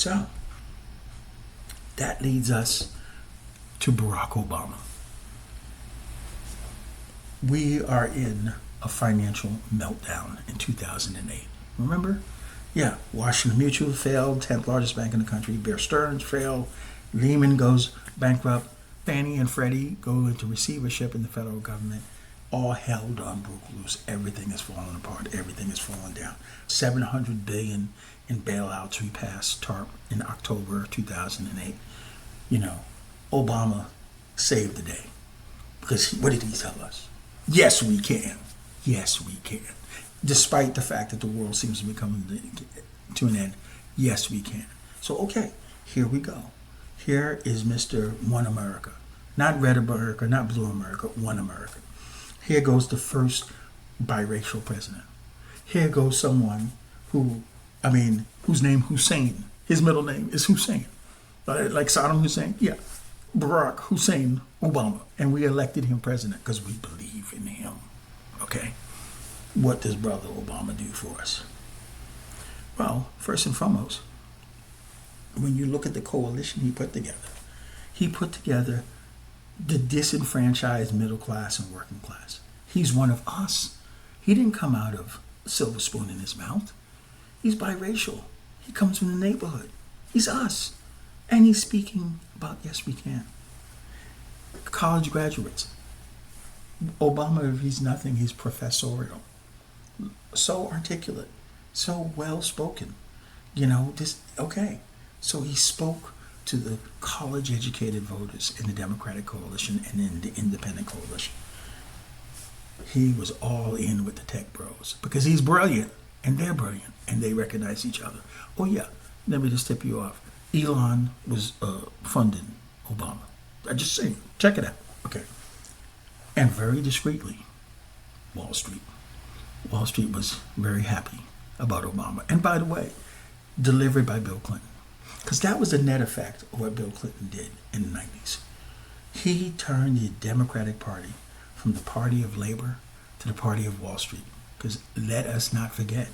So, that leads us to Barack Obama. We are in a financial meltdown in 2008. Remember? Yeah, Washington Mutual failed, 10th largest bank in the country. Bear Stearns failed. Lehman goes bankrupt. Fannie and Freddie go into receivership in the federal government. All held on broke loose. Everything is falling apart. Everything is falling down. $700 billion in bailouts. We passed TARP in October 2008. Obama saved the day. Because what did he tell us? Yes, we can. Yes, we can. Despite the fact that the world seems to be coming to an end, yes, we can. So, okay, here we go. Here is Mr. One America. Not Red America, not Blue America, One America. Here goes the first biracial president. Here goes someone whose name Hussein. His middle name is Hussein. Like Saddam Hussein? Yeah. Barack Hussein Obama. And we elected him president because we believe in him. Okay? What does Brother Obama do for us? Well, first and foremost, when you look at the coalition he put together the disenfranchised middle class and working class. He's one of us. He didn't come out of a silver spoon in his mouth. He's biracial. He comes from the neighborhood. He's us. And he's speaking about yes, we can. College graduates. Obama, if he's nothing, he's professorial. So articulate. So well-spoken. Okay. So he spoke to the college-educated voters in the Democratic coalition and in the independent coalition. He was all in with the tech bros because he's brilliant and they're brilliant and they recognize each other. Oh yeah, let me just tip you off. Elon was funding Obama. I just saying, check it out. Okay. And very discreetly, Wall Street. Wall Street was very happy about Obama. And by the way, delivered by Bill Clinton. Because that was the net effect of what Bill Clinton did in the 90s. He turned the Democratic Party from the party of labor to the party of Wall Street. Because let us not forget,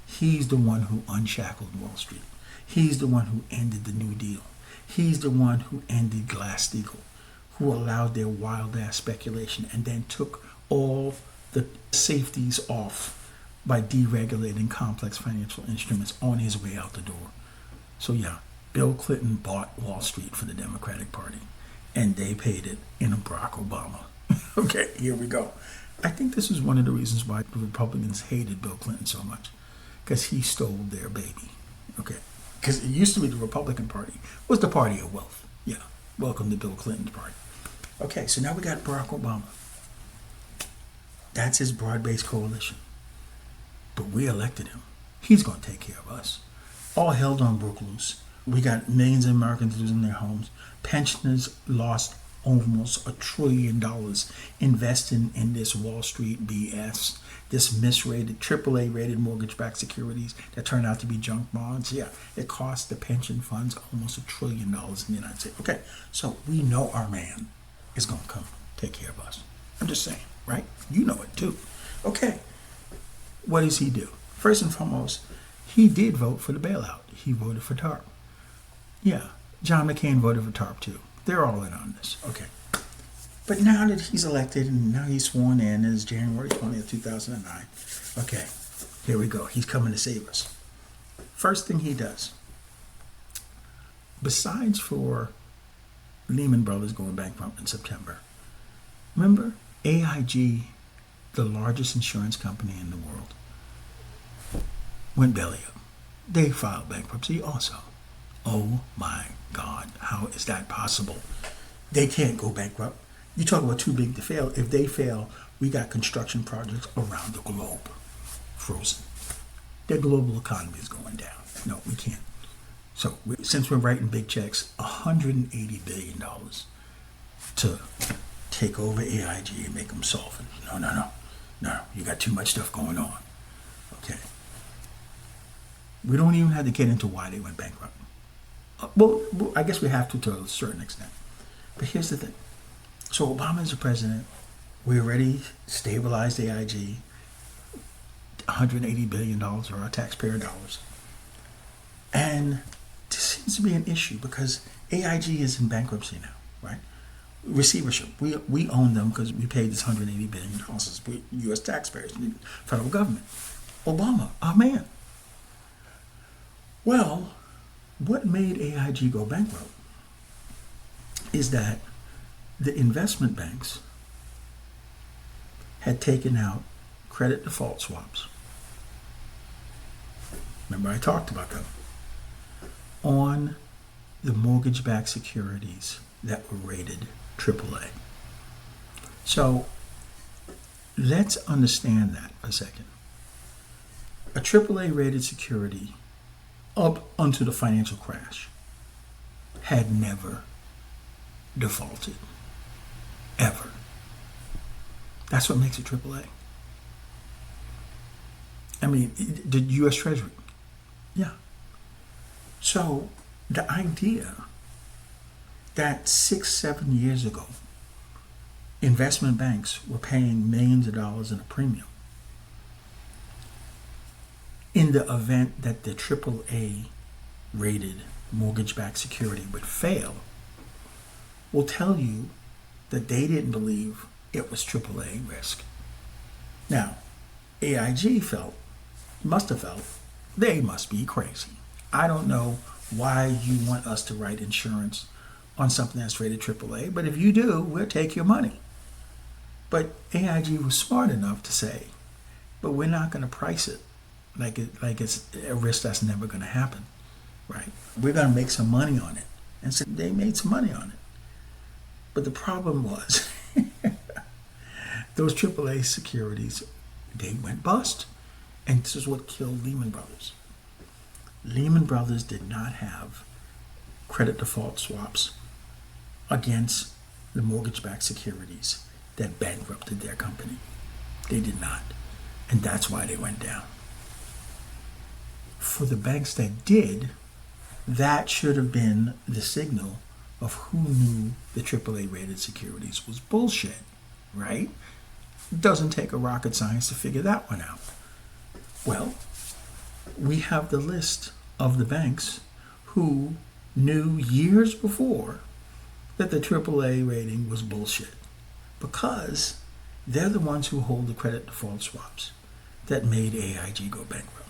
he's the one who unshackled Wall Street. He's the one who ended the New Deal. He's the one who ended Glass-Steagall, who allowed their wild-ass speculation and then took all the safeties off by deregulating complex financial instruments on his way out the door. So yeah, Bill Clinton bought Wall Street for the Democratic Party, and they paid it in a Barack Obama. Okay, here we go. I think this is one of the reasons why the Republicans hated Bill Clinton so much, because he stole their baby. Okay, because it used to be the Republican Party was the party of wealth. Yeah, welcome to Bill Clinton's party. Okay, so now we got Barack Obama. That's his broad-based coalition. But we elected him. He's going to take care of us. All held on broke loose. We got millions of Americans losing their homes. Pensioners lost almost $1 trillion investing in this Wall Street BS, this misrated, AAA rated mortgage-backed securities that turned out to be junk bonds. Yeah, it cost the pension funds almost $1 trillion in the United States. Okay, so we know our man is going to come take care of us. I'm just saying, right? You know it too. Okay, what does he do? First and foremost, he did vote for the bailout. He voted for TARP. Yeah, John McCain voted for TARP too. They're all in on this. Okay. But now that he's elected and now he's sworn in, it's January 20th, 2009. Okay, here we go. He's coming to save us. First thing he does, besides for Lehman Brothers going bankrupt in September, remember AIG, the largest insurance company in the world, went belly up. They filed bankruptcy also. Oh my God, how is that possible? They can't go bankrupt. You talk about too big to fail. If they fail, we got construction projects around the globe frozen. Their global economy is going down. No, we can't. So since we're writing big checks, $180 billion to take over AIG and make them solvent. No, you got too much stuff going on. Okay. We don't even have to get into why they went bankrupt. Well, I guess we have to a certain extent. But here's the thing. So Obama is the president. We already stabilized AIG. $180 billion are our taxpayer dollars. And this seems to be an issue because AIG is in bankruptcy now, right? Receivership. We own them because we paid this $180 billion as U.S. taxpayers, the federal government. Obama, our man. Well, what made AIG go bankrupt is that the investment banks had taken out credit default swaps. Remember I talked about them on the mortgage-backed securities that were rated AAA. So let's understand that for a second. A AAA rated security up unto the financial crash had never defaulted. Ever. That's what makes it AAA. I mean, the U.S. Treasury. Yeah. So the idea that 6-7 years ago, investment banks were paying millions of dollars in a premium in the event that the AAA rated mortgage-backed security would fail will tell you that they didn't believe it was AAA risk. Now, AIG must have felt, they must be crazy. I don't know why you want us to write insurance on something that's rated AAA, but if you do, we'll take your money. But AIG was smart enough to say, but we're not going to price it like it's a risk that's never going to happen, right? We're going to make some money on it. And so they made some money on it. But the problem was those AAA securities, they went bust. And this is what killed Lehman Brothers. Lehman Brothers did not have credit default swaps against the mortgage-backed securities that bankrupted their company. They did not. And that's why they went down. For the banks that did, that should have been the signal of who knew the AAA rated securities was bullshit, right? It doesn't take a rocket science to figure that one out. Well, we have the list of the banks who knew years before that the AAA rating was bullshit because they're the ones who hold the credit default swaps that made AIG go bankrupt.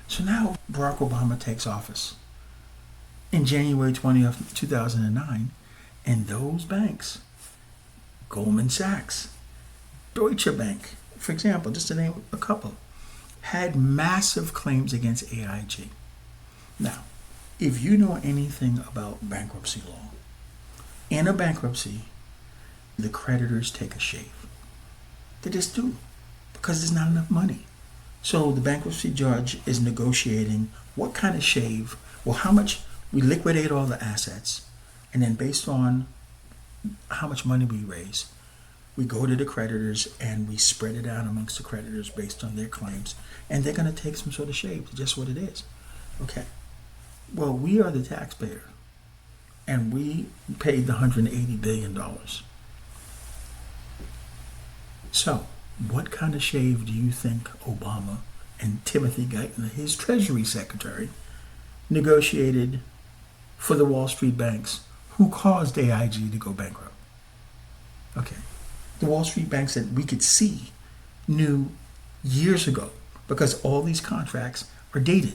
So now Barack Obama takes office in January 20th, 2009, and those banks, Goldman Sachs, Deutsche Bank, for example, just to name a couple, had massive claims against AIG. Now, if you know anything about bankruptcy law, in a bankruptcy, the creditors take a shave. They just do, because there's not enough money. So the bankruptcy judge is negotiating what kind of shave, well, how much we liquidate all the assets, and then based on how much money we raise, we go to the creditors and we spread it out amongst the creditors based on their claims, and they're going to take some sort of shave, just what it is. Okay. Well, we are the taxpayer, and we paid the $180 billion. So, what kind of shave do you think Obama and Timothy Geithner, his Treasury Secretary, negotiated for the Wall Street banks who caused AIG to go bankrupt? Okay. The Wall Street banks that we could see knew years ago, because all these contracts are dated,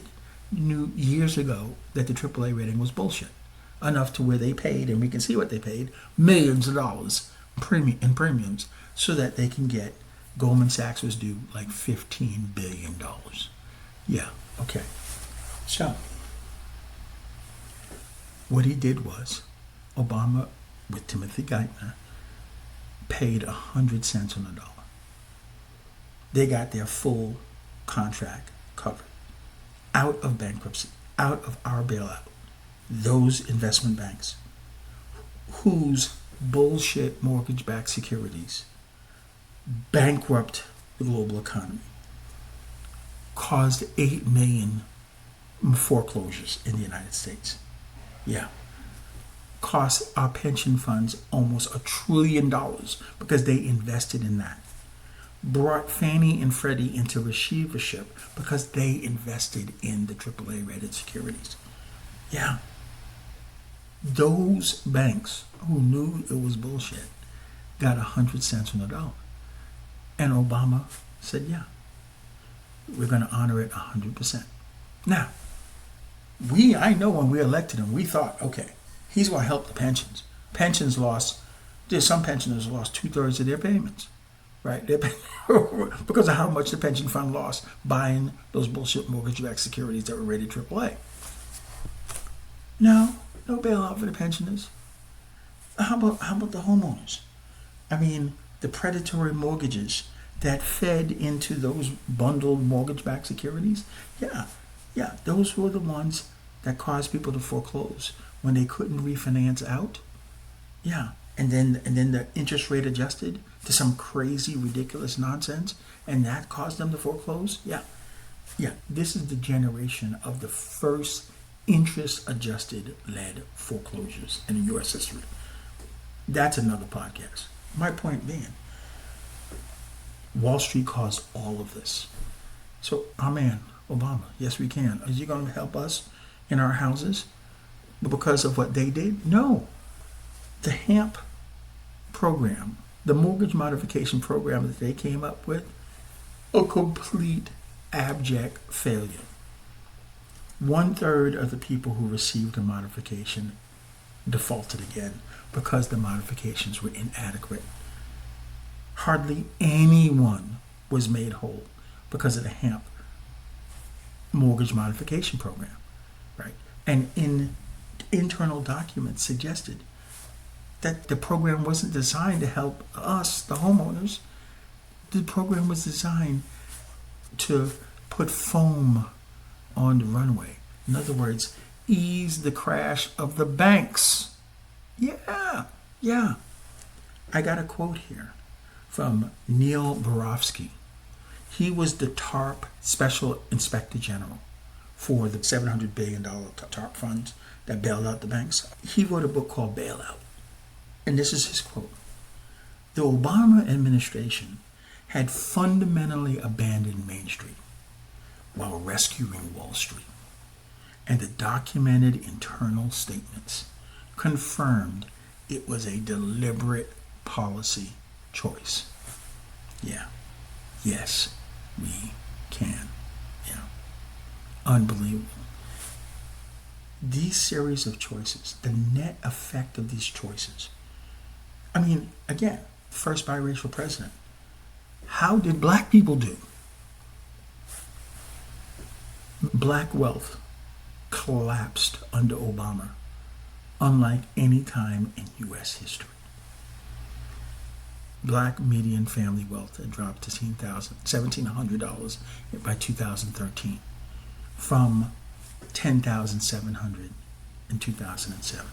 knew years ago that the AAA rating was bullshit, enough to where they paid, and we can see what they paid, millions of dollars in premiums so that they can get, Goldman Sachs was due like $15 billion. Yeah, okay. So, what he did was, Obama, with Timothy Geithner, paid 100 cents on the dollar. They got their full contract covered. Out of bankruptcy, out of our bailout. Those investment banks whose bullshit mortgage-backed securities bankrupt the global economy, caused 8 million foreclosures in the United States. Yeah. Cost our pension funds almost $1 trillion because they invested in that. Brought Fannie and Freddie into receivership because they invested in the AAA rated securities. Yeah. Those banks who knew it was bullshit got 100 cents on the dollar. And Obama said, yeah, we're going to honor it 100%. Now, I know when we elected him, we thought, okay, he's going to help the pensions. There's some pensioners lost 2/3 of their payments, right? Because of how much the pension fund lost buying those bullshit mortgage-backed securities that were rated AAA. No bailout for the pensioners. How about the homeowners? I mean, the predatory mortgages that fed into those bundled mortgage-backed securities. Yeah, those were the ones that caused people to foreclose when they couldn't refinance out. Yeah, and then the interest rate adjusted to some crazy, ridiculous nonsense, and that caused them to foreclose. Yeah. This is the generation of the first interest-adjusted led foreclosures in U.S. history. That's another podcast. My point being, Wall Street caused all of this. So, our man, Obama, yes we can. Is he going to help us in our houses because of what they did? No. The HAMP program, the mortgage modification program that they came up with, a complete abject failure. 1/3 of the people who received a modification defaulted again because the modifications were inadequate. Hardly anyone was made whole because of the HAMP mortgage modification program, right? And internal documents suggested that the program wasn't designed to help us, the homeowners. The program was designed to put foam on the runway. In other words, ease the crash of the banks. Yeah. I got a quote here from Neil Barofsky. He was the TARP Special Inspector General for the $700 billion TARP funds that bailed out the banks. He wrote a book called Bailout. And this is his quote. The Obama administration had fundamentally abandoned Main Street while rescuing Wall Street. And the documented internal statements confirmed it was a deliberate policy choice. Yeah. Yes, we can. Yeah. Unbelievable. These series of choices, the net effect of these choices. I mean, again, first biracial president. How did black people do? Black wealth collapsed under Obama, unlike any time in U.S. history. Black median family wealth had dropped to $1,700 by 2013 from $10,700 in 2007.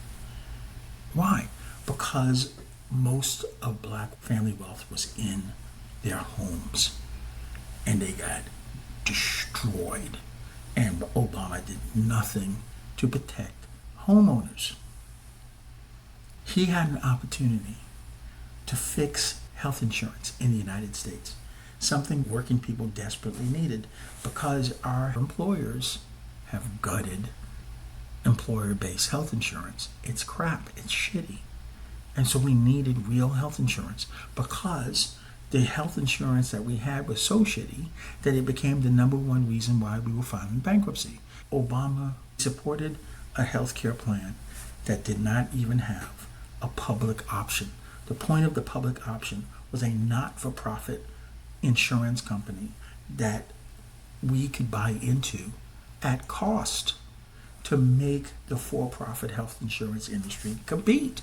Why? Because most of black family wealth was in their homes and they got destroyed. And Obama did nothing to protect homeowners. He had an opportunity to fix health insurance in the United States, something working people desperately needed because our employers have gutted employer-based health insurance. It's crap. It's shitty. And so we needed real health insurance because the health insurance that we had was so shitty that it became the number one reason why we were filing bankruptcy. Obama supported a health care plan that did not even have a public option. The point of the public option was a not-for-profit insurance company that we could buy into at cost to make the for-profit health insurance industry compete.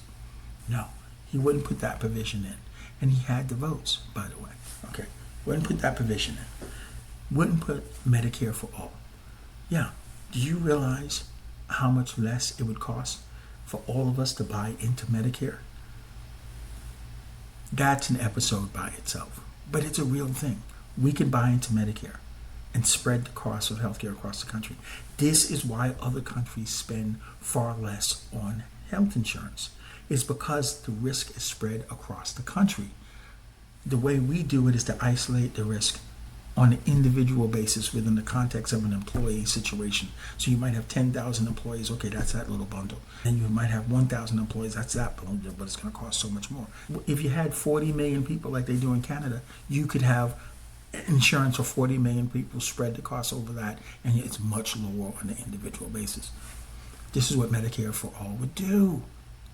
No, he wouldn't put that provision in. And he had the votes, by the way. Okay, wouldn't put that provision in. Wouldn't put Medicare for all. Yeah, do you realize how much less it would cost for all of us to buy into Medicare? That's an episode by itself, but it's a real thing. We can buy into Medicare and spread the cost of healthcare across the country. This is why other countries spend far less on health insurance. It's because the risk is spread across the country. The way we do it is to isolate the risk on an individual basis within the context of an employee situation. So you might have 10,000 employees, okay, that's that little bundle. And you might have 1,000 employees, that's that bundle, but it's going to cost so much more. If you had 40 million people like they do in Canada, you could have insurance for 40 million people, spread the cost over that, and it's much lower on an individual basis. This is what Medicare for All would do.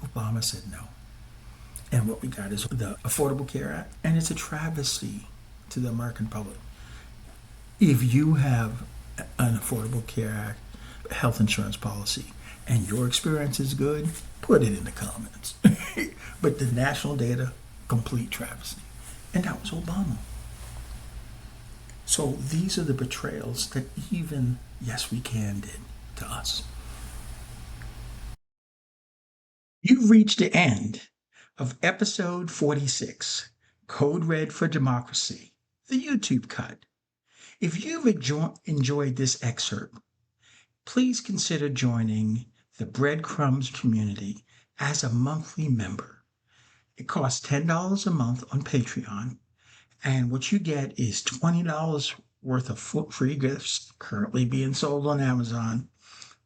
Obama said no. And what we got is the Affordable Care Act, and it's a travesty to the American public. If you have an Affordable Care Act health insurance policy and your experience is good, put it in the comments. But the national data, complete travesty. And that was Obama. So these are the betrayals that even Yes We Can did to us. You've reached the end of episode 46, Code Red for Democracy, the YouTube cut. If you've enjoyed this excerpt, please consider joining the Breadcrumbs community as a monthly member. It costs $10 a month on Patreon, and what you get is $20 worth of free gifts currently being sold on Amazon.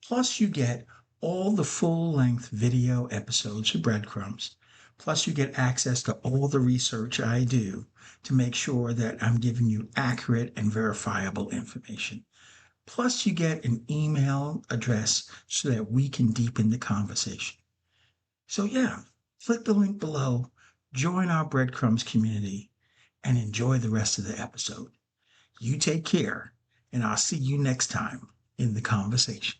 Plus, you get all the full-length video episodes of Breadcrumbs. Plus, you get access to all the research I do to make sure that I'm giving you accurate and verifiable information. Plus, you get an email address so that we can deepen the conversation. So yeah, click the link below, join our Breadcrumbs community, and enjoy the rest of the episode. You take care, and I'll see you next time in the conversation.